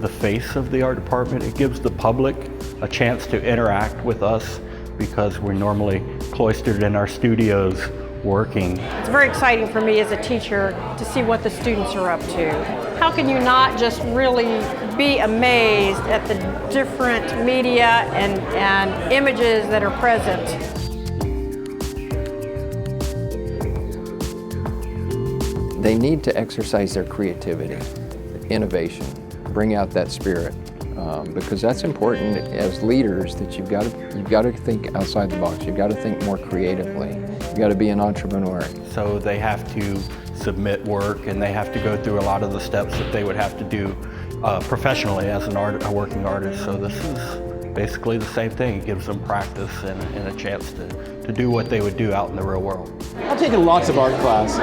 the face of the art department. It gives the public a chance to interact with us because we're normally cloistered in our studios working. It's very exciting for me as a teacher to see what the students are up to. How can you not just really be amazed at the different media and images that are present? They need to exercise their creativity, innovation, bring out that spirit, because that's important as leaders, that you've got to think outside the box. You've got to think more creatively. You've got to be an entrepreneur. So they have to submit work, and they have to go through a lot of the steps that they would have to do professionally as a working artist. So this is basically the same thing. It gives them practice and a chance to do what they would do out in the real world. I've taken lots of art classes,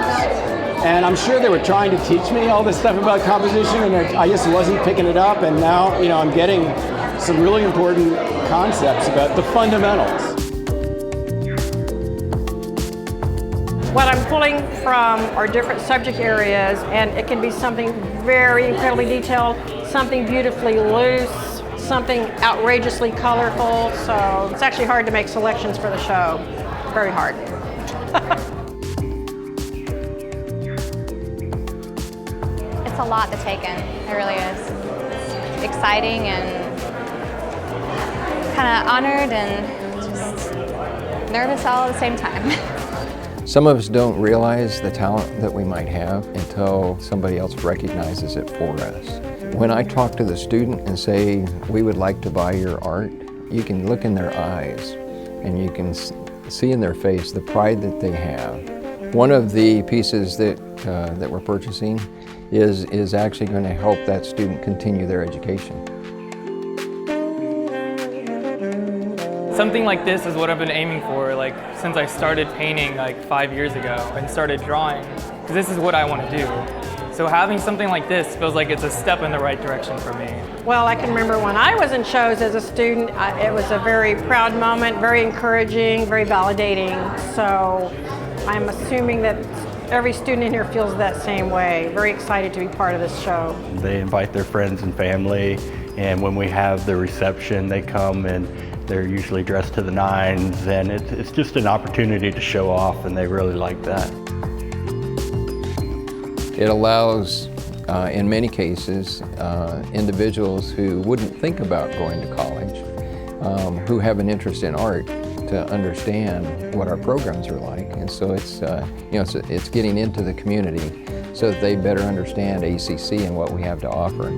and I'm sure they were trying to teach me all this stuff about composition, and I just wasn't picking it up, and now, I'm getting some really important concepts about the fundamentals. What I'm pulling from are different subject areas, and it can be something very incredibly detailed, something beautifully loose, something outrageously colorful, so it's actually hard to make selections for the show. Very hard. It's a lot to take in, it really is. It's exciting and kind of honored and just nervous all at the same time. Some of us don't realize the talent that we might have until somebody else recognizes it for us. When I talk to the student and say, we would like to buy your art, you can look in their eyes and you can see in their face the pride that they have. One of the pieces that we're purchasing is actually going to help that student continue their education. Something like this is what I've been aiming for, since I started painting 5 years ago and started drawing, because this is what I want to do. So having something like this feels like it's a step in the right direction for me. Well, I can remember when I was in shows as a student, it was a very proud moment, very encouraging, very validating. So I'm assuming that every student in here feels that same way. Very excited to be part of this show. They invite their friends and family, and when we have the reception, they come and they're usually dressed to the nines, and it's just an opportunity to show off, and they really like that. It allows, in many cases, individuals who wouldn't think about going to college, who have an interest in art, to understand what our programs are like. And so it's getting into the community so that they better understand ACC and what we have to offer.